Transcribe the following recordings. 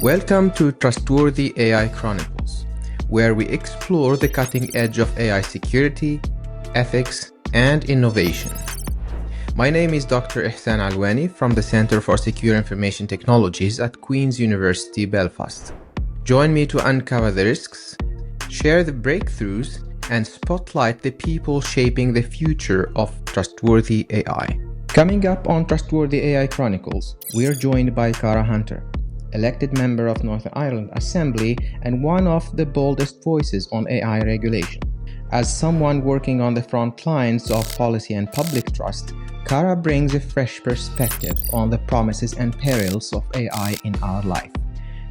Welcome to Trustworthy AI Chronicles, where we explore the cutting edge of AI security, ethics, and innovation. My name is Dr. Ihsen Alouani from the Center for Secure Information Technologies at Queen's University Belfast. Join me to uncover the risks, share the breakthroughs, and spotlight the people shaping the future of trustworthy AI. Coming up on Trustworthy AI Chronicles, we are joined by Cara Hunter, elected member of Northern Ireland Assembly and one of the boldest voices on AI regulation. As someone working on the front lines of policy and public trust, Cara brings a fresh perspective on the promises and perils of AI in our life.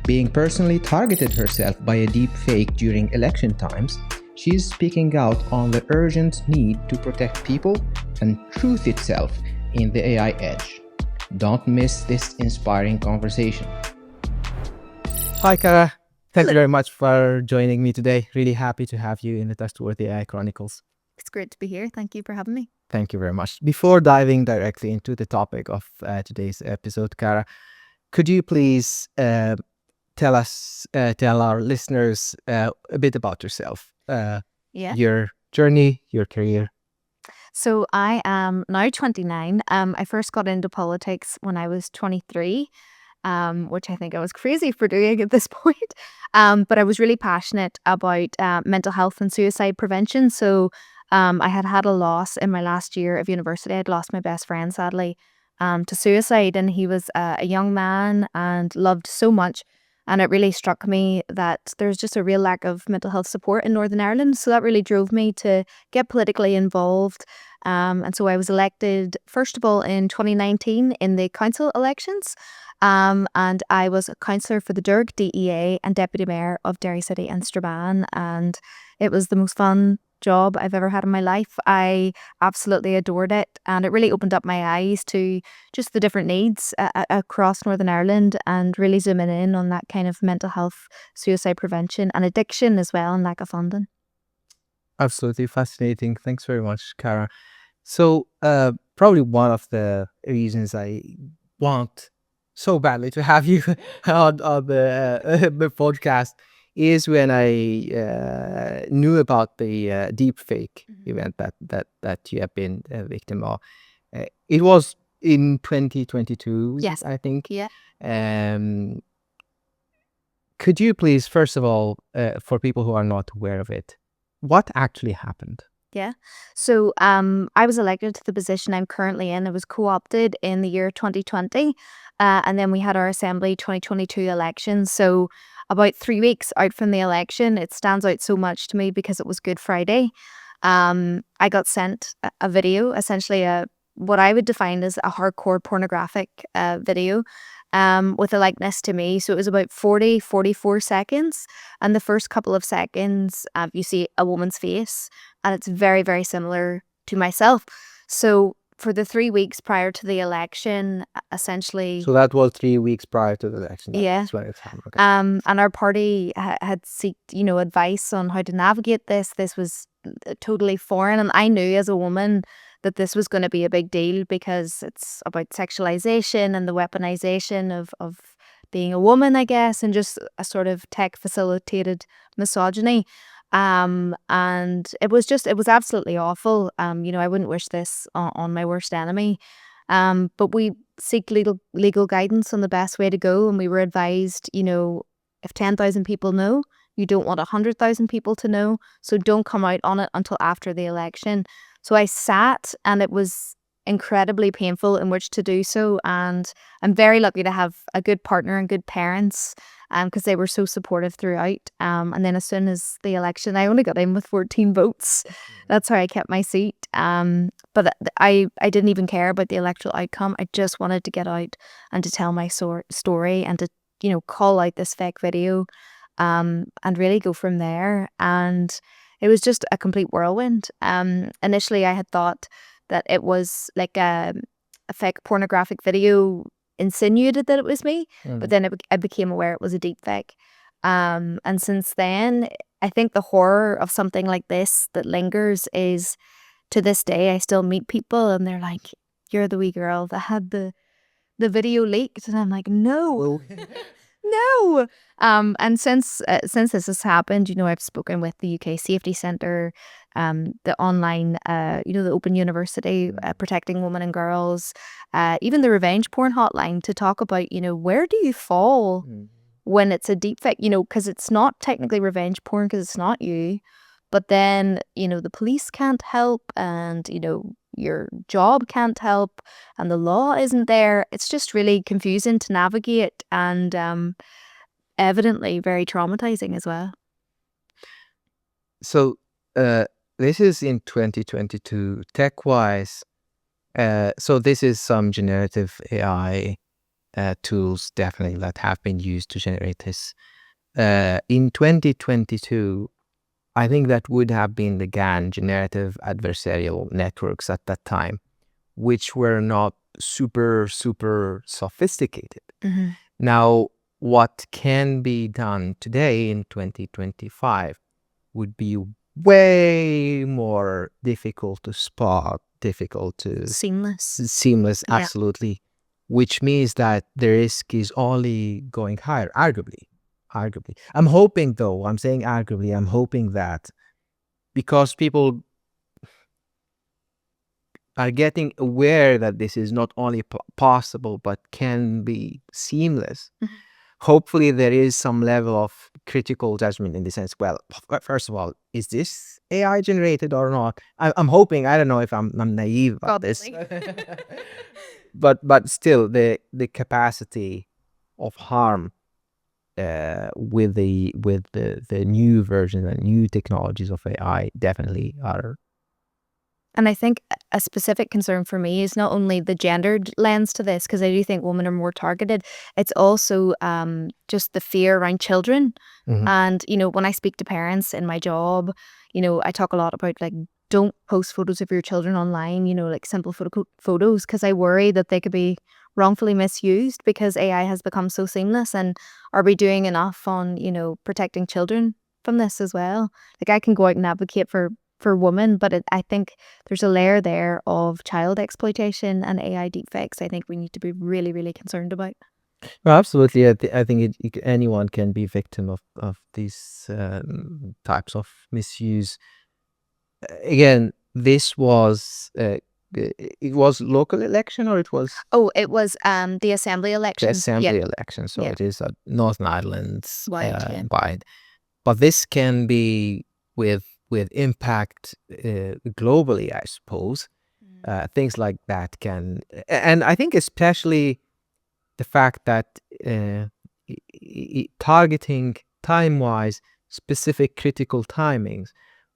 Being personally targeted herself by a deepfake during election times, she is speaking out on the urgent need to protect people and truth itself in the AI age. Don't miss this inspiring conversation. Hi, Cara. Thank you very much for joining me today. Really happy to have you in the Trustworthy AI Chronicles. It's great to be here. Thank you for having me. Thank you very much. Before diving directly into the topic of today's episode, Cara, could you please tell our listeners a bit about yourself? Your journey, your career. So I am now 29. I first got into politics when I was 23. Which I think I was crazy for doing at this point. But I was really passionate about mental health and suicide prevention. So I had a loss in my last year of university. I'd lost my best friend, sadly, to suicide. And he was a young man and loved so much. And it really struck me that there's just a real lack of mental health support in Northern Ireland. So that really drove me to get politically involved. And so I was elected, first of all, in 2019 in the council elections. And I was a councillor for the Derg DEA and deputy mayor of Derry City and Strabane. And it was the most fun job I've ever had in my life. I absolutely adored it. And it really opened up my eyes to just the different needs across Northern Ireland and really zooming in on that kind of mental health, suicide prevention and addiction as well and lack of funding. Absolutely fascinating. Thanks very much, Cara. So probably one of the reasons I want so badly to have you on the podcast is when I knew about the deepfake event that you have been a victim of. It was in 2022, yes, I think. Yeah. Could you please, first of all, for people who are not aware of it, what actually happened? Yeah. So I was elected to the position I'm currently in. I was co-opted in the year 2020. And then we had our Assembly 2022 election. So about 3 weeks out from the election, it stands out so much to me because it was Good Friday. I got sent a video, essentially what I would define as a hardcore pornographic video with a likeness to me. So it was about 44 seconds. And the first couple of seconds, you see a woman's face. And it's very, very similar to myself. So for the 3 weeks prior to the election, essentially... So that was 3 weeks prior to the election. Yeah. That's when it happened. Okay. And our party had sought, advice on how to navigate this. This was totally foreign. And I knew as a woman that this was going to be a big deal because it's about sexualization and the weaponization of being a woman, I guess, and just a sort of tech-facilitated misogyny. And it was absolutely awful. I wouldn't wish this on my worst enemy. But we seek legal guidance on the best way to go. And we were advised, if 10,000 people know, you don't want 100,000 people to know. So don't come out on it until after the election. So I sat, and it was incredibly painful in which to do so. And I'm very lucky to have a good partner and good parents because they were so supportive throughout. And then as soon as the election, I only got in with 14 votes. That's how I kept my seat. But I didn't even care about the electoral outcome. I just wanted to get out and to tell my story and to, call out this fake video and really go from there. And it was just a complete whirlwind. Initially, I had thought that it was like a fake pornographic video insinuated that it was me, but then I became aware it was a deep fake. And since then, I think the horror of something like this that lingers is, to this day, I still meet people and they're like, "You're the wee girl that had the video leaked," and I'm like, "No." No. And since this has happened, I've spoken with the UK Safety Centre, the online, the Open University, Protecting Women and Girls, even the Revenge Porn Hotline to talk about, where do you fall when it's a deepfake, because it's not technically revenge porn because it's not you, but then, the police can't help and, your job can't help and the law isn't there. It's just really confusing to navigate and evidently very traumatizing as well. So this is in 2022 tech-wise. So this is some generative AI tools definitely that have been used to generate this. In 2022, I think that would have been the GAN, generative adversarial networks at that time, which were not super sophisticated. Now, what can be done today in 2025 would be way more difficult to spot, difficult to seamless, Yeah. absolutely, which means that the risk is only going higher, arguably. I'm hoping, though, I'm saying arguably, I'm hoping that because people are getting aware that this is not only possible but can be seamless, hopefully there is some level of critical judgment in the sense, well, first of all, is this AI generated or not? I'm hoping, I don't know if I'm naive about this, but still the capacity of harm with the new versions and new technologies of AI definitely are. And I think a specific concern for me is not only the gendered lens to this, because I do think women are more targeted. It's also just the fear around children. And, when I speak to parents in my job, I talk a lot about like, don't post photos of your children online, like simple photos, because I worry that they could be wrongfully misused because AI has become so seamless. And are we doing enough on, protecting children from this as well? Like I can go out and advocate for women, but I think there's a layer there of child exploitation and AI deepfakes I think we need to be really, really concerned about. Well, absolutely. I think anyone can be victim of these types of misuse. Again, this was it was local election or it was It was the assembly the elections. assembly election, so Yeah. it is a Northern Ireland's Wide. wide. But this can be with impact globally, I suppose. Things like that can, and I think especially the fact that targeting time-wise specific critical timings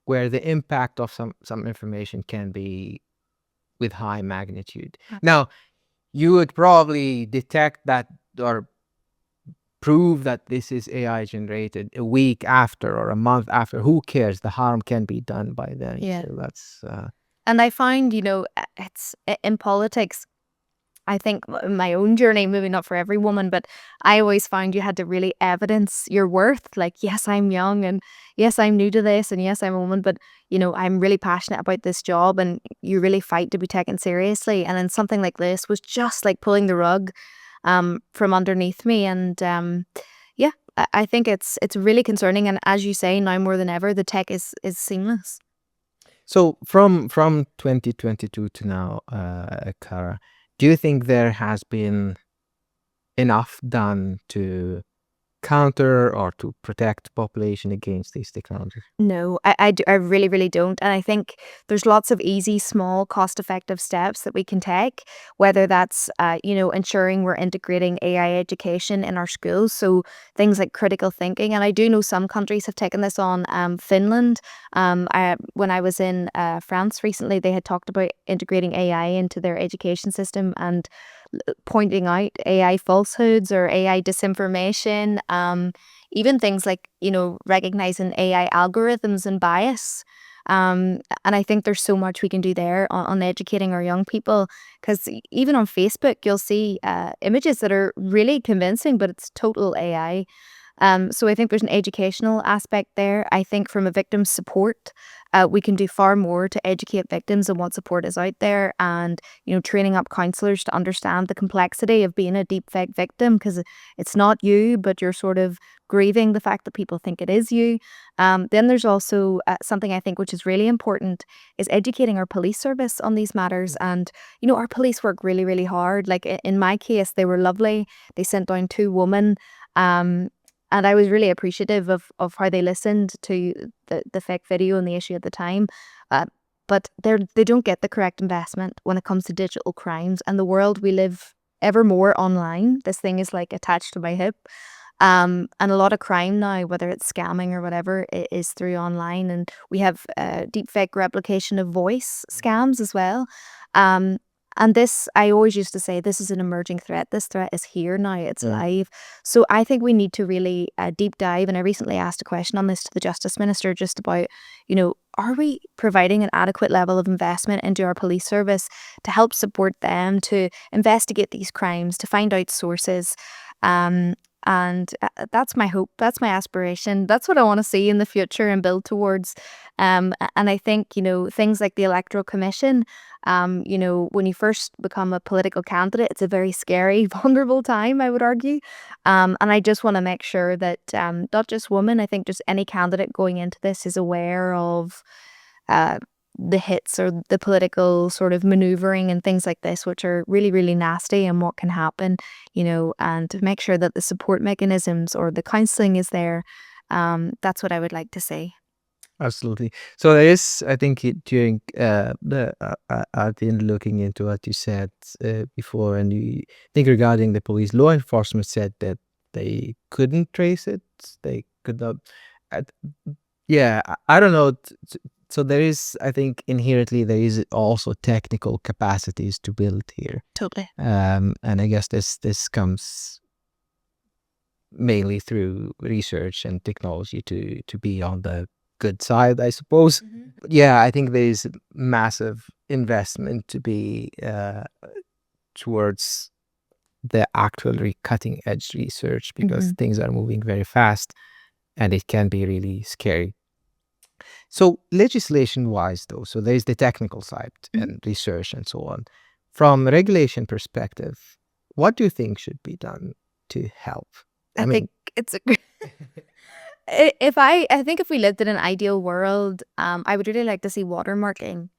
where the impact of some information can be with high magnitude. Now, you would probably detect that or prove that this is AI generated a week after or a month after. Who cares? The harm can be done by then. Yeah. So that's And I find, it's in politics, I think my own journey, maybe not for every woman, but I always found you had to really evidence your worth. Like, yes, I'm young and yes, I'm new to this and yes, I'm a woman, but, I'm really passionate about this job and you really fight to be taken seriously. And then something like this was just like pulling the rug from underneath me. And I think it's really concerning. And as you say, now more than ever, the tech is seamless. so from 2022 to now, Cara, do you think there has been enough done to counter or to protect population against these technologies? No, I really, really don't. And I think there's lots of easy, small, cost-effective steps that we can take, whether that's, ensuring we're integrating AI education in our schools. So things like critical thinking. And I do know some countries have taken this on. Finland, when I was in France recently, they had talked about integrating AI into their education system and pointing out AI falsehoods or AI disinformation. Even things like, recognizing AI algorithms and bias. And I think there's so much we can do there on educating our young people, because even on Facebook, you'll see images that are really convincing, but it's total AI. So I think there's an educational aspect there. I think from a victim support, we can do far more to educate victims on what support is out there, and training up counsellors to understand the complexity of being a deepfake victim, because it's not you, but you're sort of grieving the fact that people think it is you. Then there's also something I think which is really important is educating our police service on these matters. And our police work really, really hard. Like in my case, they were lovely. They sent down 2 women. And I was really appreciative of how they listened to the fake video and the issue at the time. But they don't get the correct investment when it comes to digital crimes. And the world we live ever more online. This thing is like attached to my hip. And a lot of crime now, whether it's scamming or whatever, it is through online. And we have deepfake replication of voice scams as well. And this, I always used to say, this is an emerging threat. This threat is here now. It's live. So I think we need to really deep dive. And I recently asked a question on this to the Justice Minister just about, are we providing an adequate level of investment into our police service to help support them to investigate these crimes, to find out sources? And that's my hope. That's my aspiration. That's what I want to see in the future and build towards. And I think, things like the Electoral Commission, when you first become a political candidate, it's a very scary, vulnerable time, I would argue. And I just want to make sure that not just women, I think just any candidate going into this is aware of the hits or the political sort of maneuvering and things like this, which are really, really nasty, and what can happen, and to make sure that the support mechanisms or the counselling is there. That's what I would like to see. Absolutely. So there is, I think, during I've been looking into what you said before, and you think regarding the police, law enforcement said that they couldn't trace it. They could not. I don't know. So there is, I think, inherently there is also technical capacities to build here. Totally. And I guess this comes mainly through research and technology to be on the good side, I suppose. Yeah, I think there is massive investment to be towards the actually cutting edge research, because things are moving very fast and it can be really scary. So legislation wise though, so there's the technical side and research and so on. From a regulation perspective, what do you think should be done to help? I think it's I think if we lived in an ideal world, I would really like to see watermarking.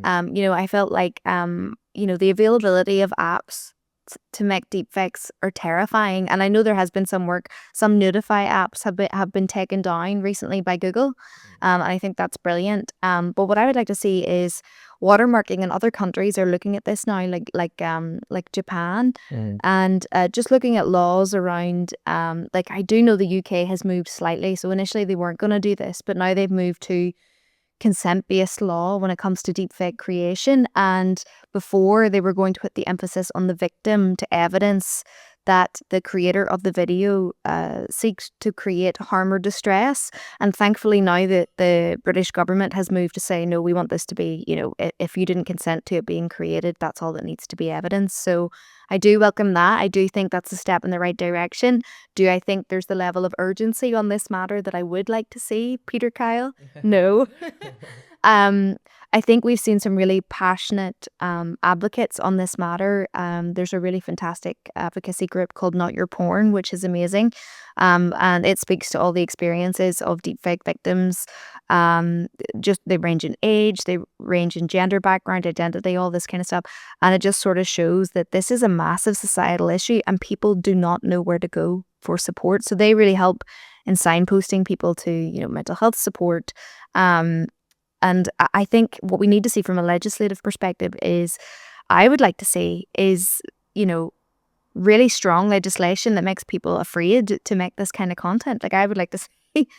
I felt like the availability of apps to make deepfakes are terrifying, and I know there has been some work. Some Notify apps have been taken down recently by Google, and I think that's brilliant. But what I would like to see is watermarking, and other countries are looking at this now, like Japan, and just looking at laws around. Like I do know the UK has moved slightly, so initially they weren't going to do this, but now they've moved to consent-based law when it comes to deepfake creation. And before, they were going to put the emphasis on the victim to evidence that the creator of the video seeks to create harm or distress. And thankfully now that the British government has moved to say, no, we want this to be, if you didn't consent to it being created, that's all that needs to be evidence. So I do welcome that. I do think that's a step in the right direction. Do I think there's the level of urgency on this matter that I would like to see, Peter Kyle? No. I think we've seen some really passionate advocates on this matter. There's a really fantastic advocacy group called Not Your Porn, which is amazing. And it speaks to all the experiences of deepfake victims. Just they range in age, they range in gender background, identity, all this kind of stuff. And it just sort of shows that this is a massive societal issue and people do not know where to go for support. So they really help in signposting people to, mental health support. And I think what we need to see from a legislative perspective is, I would like to see is, really strong legislation that makes people afraid to make this kind of content. Like I would like to see,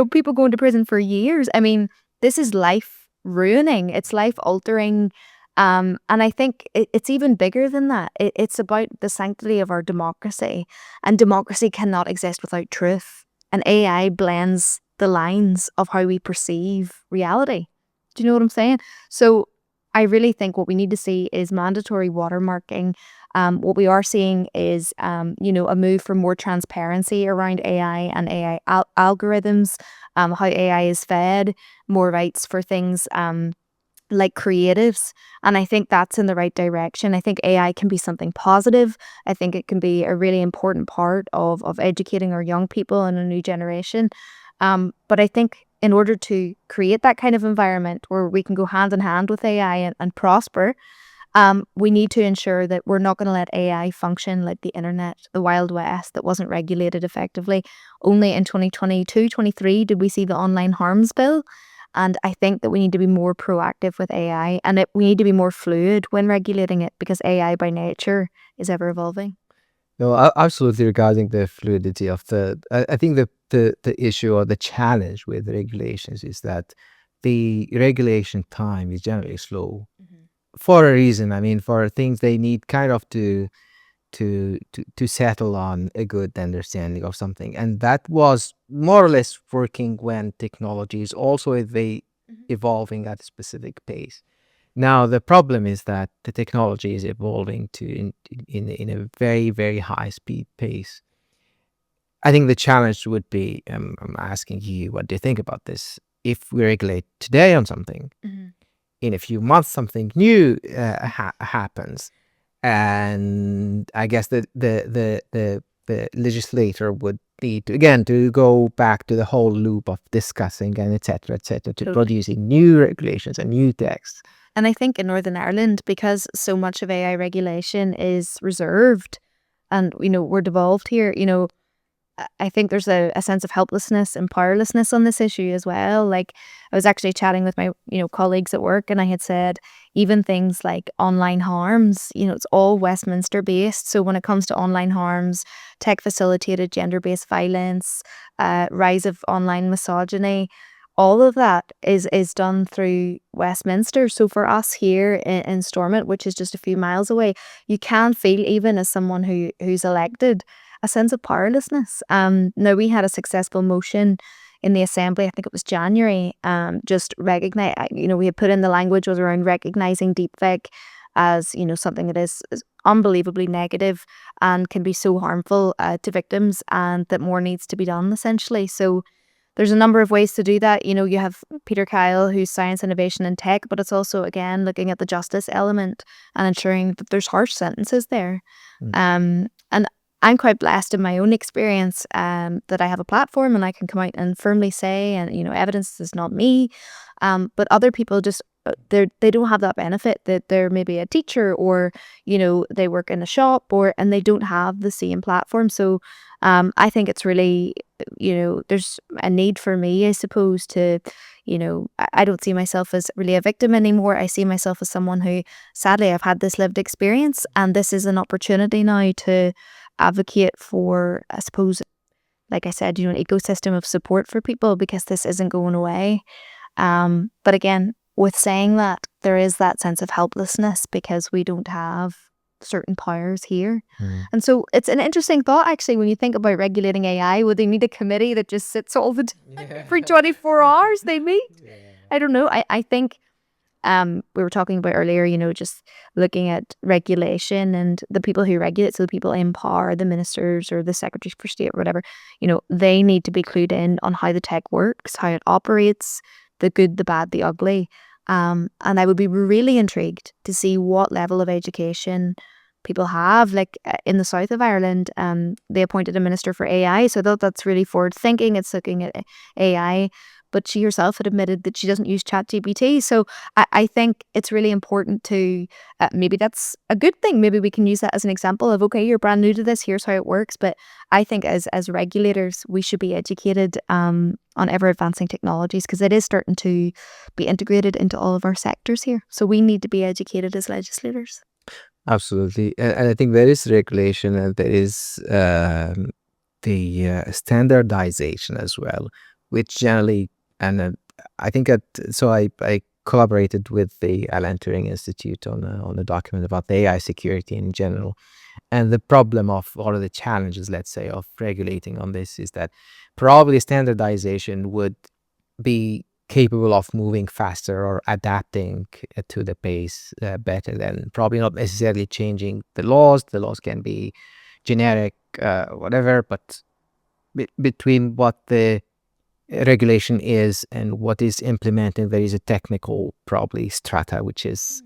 people going to prison for years. I mean, this is life ruining. It's life altering. And I think it's even bigger than that. It's about the sanctity of our democracy, and democracy cannot exist without truth. And AI blends the lines of how we perceive reality. Do you know what I'm saying? So I really think what we need to see is mandatory watermarking. What we are seeing is, a move for more transparency around AI and AI algorithms, how AI is fed, more rights for things like creatives. And I think that's in the right direction. I think AI can be something positive. I think it can be a really important part of educating our young people and a new generation. But I think in order to create that kind of environment where we can go hand in hand with AI and prosper, we need to ensure that we're not going to let AI function like the internet, the Wild West, that wasn't regulated effectively. Only in 2022-23 did we see the online harms bill. And I think that we need to be more proactive with AI, and we need to be more fluid when regulating it, because AI by nature is ever evolving. No, absolutely. Regarding the fluidity of I think the issue or the challenge with regulations is that the regulation time is generally slow for a reason. I mean, for things they need kind of to settle on a good understanding of something, and that was more or less working when technology is also evolving at a specific pace. Now the problem is that the technology is evolving in a very, very high speed pace. I think the challenge would be, I'm asking you, what do you think about this? If we regulate today on something, in a few months something new happens, and I guess the legislator would need to again to go back to the whole loop of discussing and etc to Totally. producing new regulations and new texts. And I think in Northern Ireland, because so much of AI regulation is reserved and, we're devolved here, I think there's a sense of helplessness and powerlessness on this issue as well. Like, I was actually chatting with my, colleagues at work, and I had said even things like online harms, it's all Westminster based. So when it comes to online harms, tech facilitated gender-based violence, rise of online misogyny, all of that is done through Westminster. So for us here in Stormont, which is just a few miles away, you can feel, even as someone who's elected, a sense of powerlessness. Now, we had a successful motion in the Assembly, I think it was January, just recognize, we had put in the language was around recognizing deepfake as, something that is unbelievably negative and can be so harmful to victims, and that more needs to be done, essentially. So there's a number of ways to do that. You have Peter Kyle, who's science, innovation and tech, but it's also, again, looking at the justice element and ensuring that there's harsh sentences there. And I'm quite blessed in my own experience that I have a platform and I can come out and firmly say, and evidence is not me, but other people just they don't have that benefit, that they're maybe a teacher or they work in a shop and they don't have the same platform. So I think it's really there's a need for me, I suppose, to I don't see myself as really a victim anymore. I see myself as someone who, sadly, I've had this lived experience, and this is an opportunity now to advocate for, I suppose, like I said, an ecosystem of support for people, because this isn't going away. But again, with saying that, there is that sense of helplessness because we don't have certain powers here. And so it's an interesting thought, actually, when you think about regulating AI. Would they need a committee that just sits all the time every 24 hours they meet? I don't know. I think we were talking about earlier, just looking at regulation and the people who regulate, so the people in power, the ministers or the secretaries for state or whatever, they need to be clued in on how the tech works, how it operates, the good, the bad, the ugly. And I would be really intrigued to see what level of education people have. Like in the south of Ireland, they appointed a minister for AI, so I thought that's really forward thinking. It's looking at AI, but she herself had admitted that she doesn't use ChatGPT. So I think it's really important to, maybe that's a good thing. Maybe we can use that as an example of, okay, you're brand new to this, here's how it works. But I think as regulators, we should be educated on ever advancing technologies, because it is starting to be integrated into all of our sectors here. So we need to be educated as legislators. Absolutely. And I think there is regulation, and there is the standardization as well, which generally, and I think I collaborated with the Alan Turing Institute on a document about the AI security in general. And the problem of, or the challenges, let's say, of regulating on this is that probably standardization would be capable of moving faster or adapting to the pace better than probably not necessarily changing the laws. The laws can be generic, whatever, but between what the regulation is and what is implemented, there is a technical probably strata, which is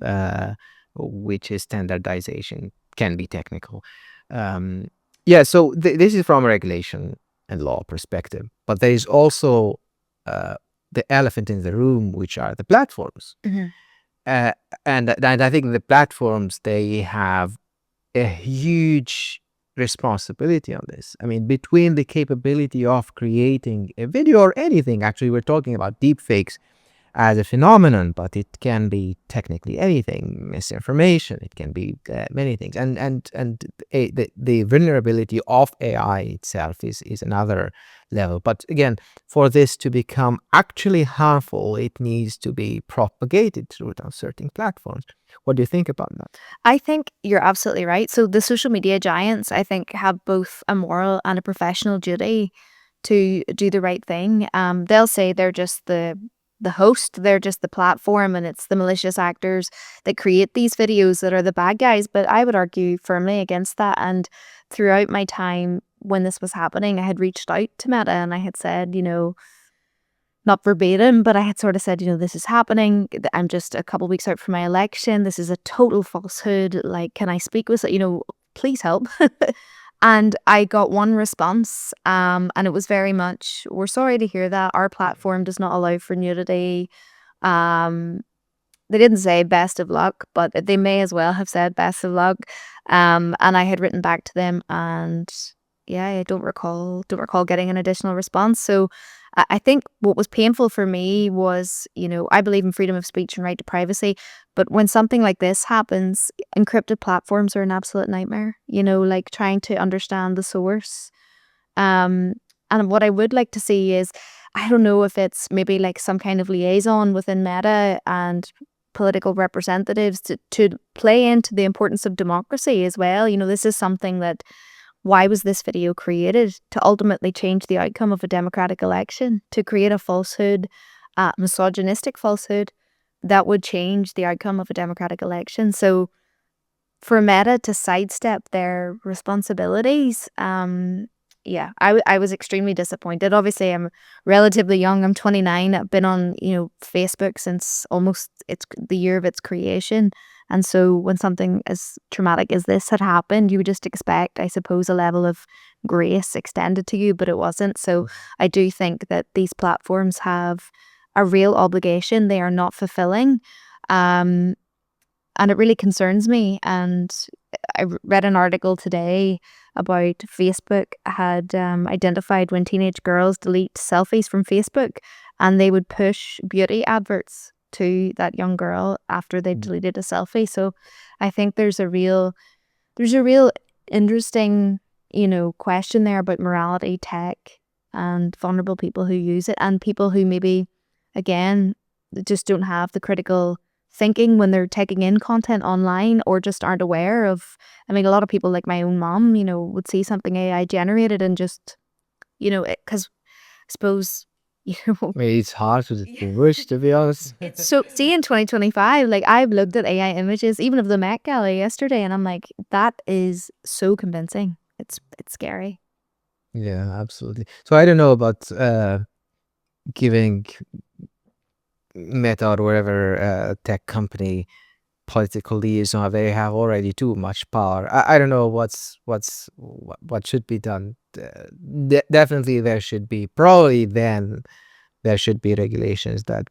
standardization, can be technical. So this is from a regulation and law perspective, but there is also the elephant in the room, which are the platforms. And I think the platforms, they have a huge responsibility on this. I mean, between the capability of creating a video or anything, actually, we're talking about deepfakes as a phenomenon, but it can be technically anything, misinformation, it can be many things. The vulnerability of AI itself is another level. But again, for this to become actually harmful, it needs to be propagated through certain platforms. What do you think about that? I think you're absolutely right. So the social media giants, I think, have both a moral and a professional duty to do the right thing. They'll say they're just the host, they're just the platform, and it's the malicious actors that create these videos that are the bad guys. But I would argue firmly against that. And throughout my time when this was happening, I had reached out to Meta and I had said, not verbatim, but I had sort of said, this is happening. I'm just a couple weeks out from my election. This is a total falsehood. Like, can I speak with, please help. And I got one response, and it was very much, we're sorry to hear that. Our platform does not allow for nudity. They didn't say best of luck, but they may as well have said best of luck. And I had written back to them, and yeah, I don't recall getting an additional response. So I think what was painful for me was, I believe in freedom of speech and right to privacy, but when something like this happens, encrypted platforms are an absolute nightmare, like trying to understand the source. And what I would like to see is, I don't know if it's maybe like some kind of liaison within Meta and political representatives to play into the importance of democracy as well. This is something that, why was this video created? To ultimately change the outcome of a democratic election, to create a falsehood, misogynistic falsehood that would change the outcome of a democratic election. So for Meta to sidestep their responsibilities, I was extremely disappointed. Obviously, I'm relatively young. I'm 29. I've been on, Facebook since almost it's the year of its creation. And so when something as traumatic as this had happened, you would just expect, I suppose, a level of grace extended to you, but it wasn't. So I do think that these platforms have a real obligation they are not fulfilling. And it really concerns me. And I read an article today about Facebook had identified when teenage girls delete selfies from Facebook, and they would push beauty adverts to that young girl after they've deleted a selfie. So I think there's a real interesting, question there about morality, tech, and vulnerable people who use it, and people who maybe, again, just don't have the critical thinking when they're taking in content online, or just aren't aware of. I mean, a lot of people, like my own mom, would see something AI generated and just, because I suppose, It's hard to distinguish, to be honest. So see, in 2025, like, I've looked at AI images, even of the Met Gala yesterday, and I'm like, that is so convincing. It's scary. Yeah, absolutely. So I don't know about giving Meta or whatever tech company political liaison. They have already too much power. I don't know what should be done. Definitely there should be, probably then there should be regulations that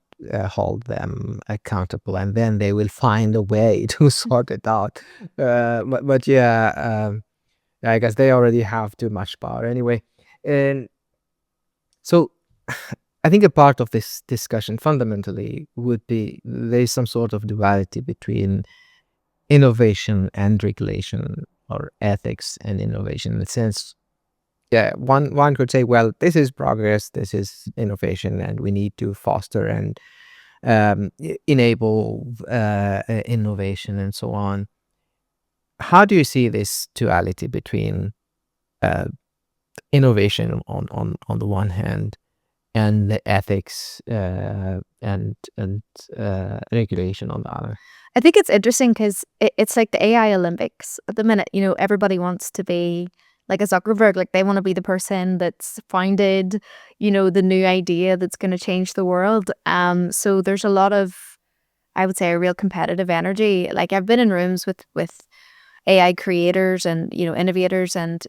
hold them accountable, and then they will find a way to sort it out. But yeah, I guess they already have too much power anyway. And so I think a part of this discussion fundamentally would be there's some sort of duality between innovation and regulation, or ethics and innovation, in the sense, yeah, one could say, well, this is progress, this is innovation, and we need to foster and enable innovation and so on. How do you see this duality between innovation on the one hand and the ethics and regulation on the other. I think it's interesting because it's like the AI Olympics at the minute. Everybody wants to be like a Zuckerberg. Like, they want to be the person that's founded, the new idea that's going to change the world. So there's a lot of, I would say, a real competitive energy. Like, I've been in rooms with AI creators and, innovators, and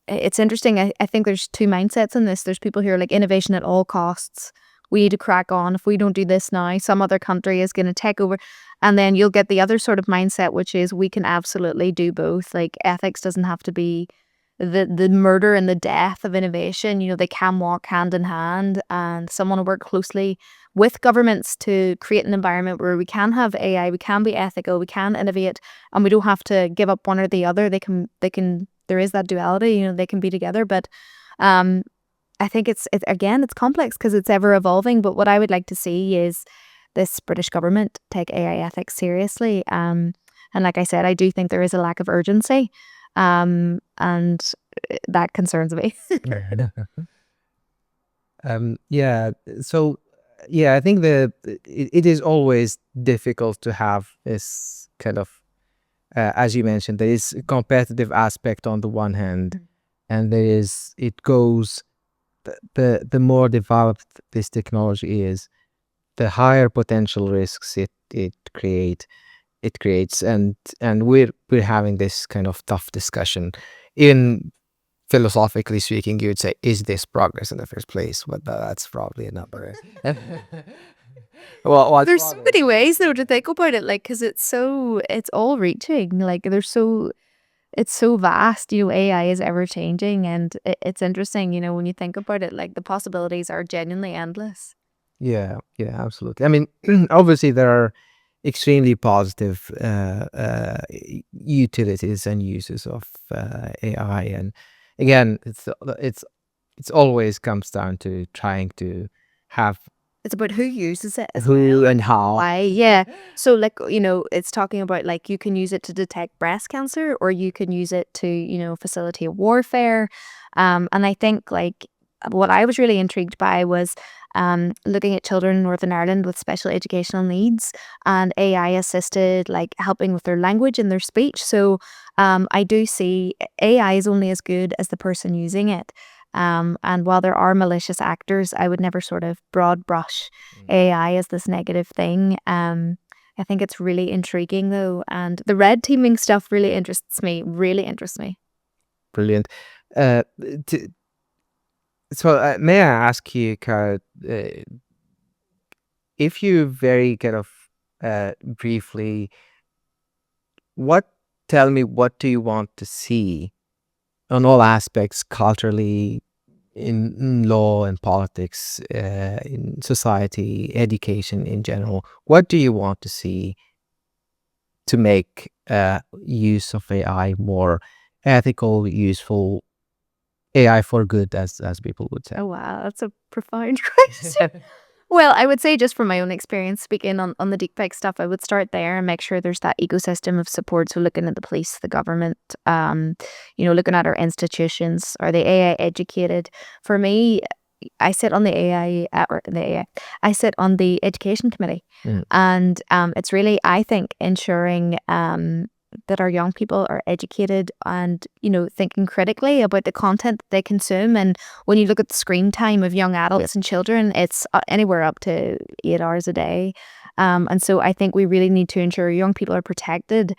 it's interesting. I think there's two mindsets in this. There's people who are like, innovation at all costs. We need to crack on. If we don't do this now, some other country is going to take over. And then you'll get the other sort of mindset, which is we can absolutely do both. Like, ethics doesn't have to be the murder and the death of innovation. They can walk hand in hand, and someone will work closely with governments to create an environment where we can have AI, we can be ethical, we can innovate, and we don't have to give up one or the other. They can. There is that duality. They can be together. But I think it's complex because it's ever evolving. But what I would like to see is this British government take AI ethics seriously. And like I said, I do think there is a lack of urgency, and that concerns me. Yeah. So, yeah, I think it is always difficult to have this kind of, as you mentioned, there is a competitive aspect on the one hand, and it goes, the more developed this technology is, the higher potential risks it creates, and we're having this kind of tough discussion. In philosophically speaking, you would say, is this progress in the first place? But that's probably a number. Well, There's so many ways though to think about it, like, because it's all reaching. Like, it's so vast. AI is ever changing, and it's interesting. When you think about it, like, the possibilities are genuinely endless. Yeah, absolutely. I mean, obviously there are extremely positive utilities and uses of AI, and again, it's always comes down to trying to have It's about who uses it as who well. and how. Why? Yeah. So, like, it's talking about, like, you can use it to detect breast cancer, or you can use it to, facilitate warfare. And I think, like, what I was really intrigued by was looking at children in Northern Ireland with special educational needs, and AI assisted, like, helping with their language and their speech. So I do see AI is only as good as the person using it. And while there are malicious actors, I would never sort of broad brush AI as this negative thing. I think it's really intriguing though, and the red teaming stuff really interests me. Brilliant. So may I ask you, Cara, if you very kind of briefly, tell me, what do you want to see on all aspects, culturally, in law and politics, in society, education in general? What do you want to see to make use of AI more ethical, useful, AI for good, as people would say? Oh wow, that's a profound question. Well, I would say, just from my own experience speaking on the deepfake stuff, I would start there and make sure there's that ecosystem of support. So looking at the police, the government, looking at our institutions. Are they AI educated? For me, I sit on the AI, I sit on the education committee, and it's really, I think, ensuring that our young people are educated and thinking critically about the content that they consume. And when you look at the screen time of young adults and children, it's anywhere up to 8 hours a day. And so I think we really need to ensure young people are protected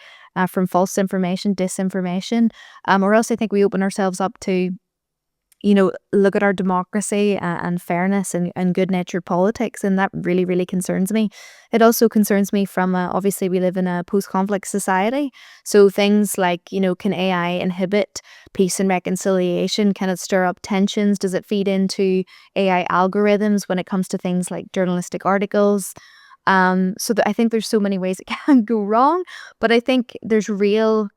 from false information, disinformation, or else I think we open ourselves up to look at our democracy and fairness and good-natured politics, and that really, really concerns me. It also concerns me from, obviously, we live in a post-conflict society, so things like, can AI inhibit peace and reconciliation? Can it stir up tensions? Does it feed into AI algorithms when it comes to things like journalistic articles? So I think there's so many ways it can go wrong, but I think there's real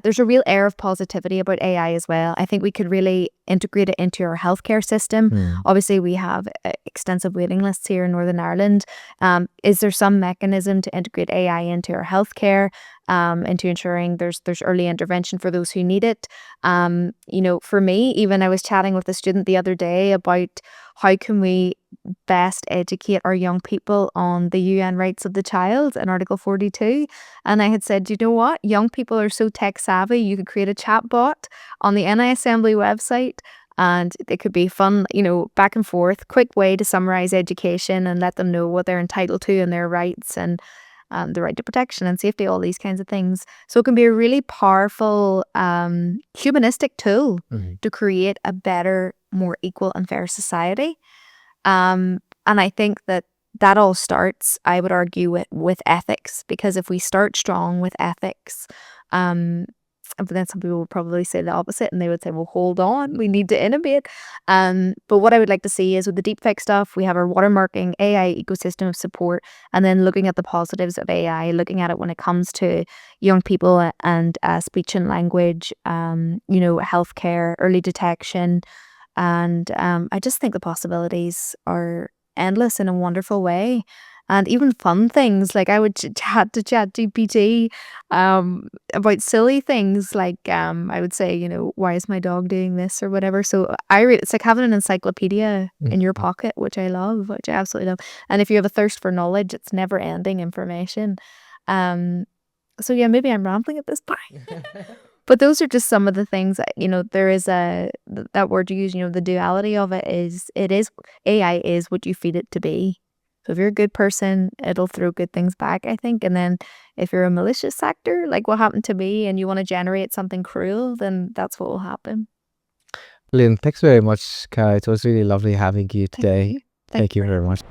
there's a real air of positivity about AI as well. I think we could really integrate it into our healthcare system. Obviously, we have extensive waiting lists here in Northern Ireland. Is there some mechanism to integrate AI into our healthcare, into ensuring there's early intervention for those who need it? For me, even I was chatting with a student the other day about how can we best educate our young people on the UN rights of the child in Article 42. And I had said, you know what? Young people are so tech savvy, you could create a chat bot on the NI Assembly website, and it could be fun, back and forth, quick way to summarize education and let them know what they're entitled to and their rights, and the right to protection and safety, all these kinds of things. So it can be a really powerful humanistic tool to create a better, more equal and fair society. And I think that all starts, I would argue, with ethics, because if we start strong with ethics, but then some people would probably say the opposite, and they would say, well, hold on, we need to innovate. But what I would like to see is, with the deepfake stuff, we have our watermarking AI ecosystem of support, and then looking at the positives of AI, looking at it when it comes to young people and speech and language, healthcare, early detection. And I just think the possibilities are endless in a wonderful way. And even fun things, like I would chat to ChatGPT about silly things, like I would say, why is my dog doing this or whatever. So it's like having an encyclopedia in your pocket, which I love, which I absolutely love. And if you have a thirst for knowledge, it's never ending information. So yeah, maybe I'm rambling at this point. But those are just some of the things that, there is that word you use, the duality of it is AI is what you feed it to be. So if you're a good person, it'll throw good things back, I think. And then if you're a malicious actor, like what happened to me, and you want to generate something cruel, then that's what will happen. Lynn, thanks very much, Cara. It was really lovely having you today. Thank you very much.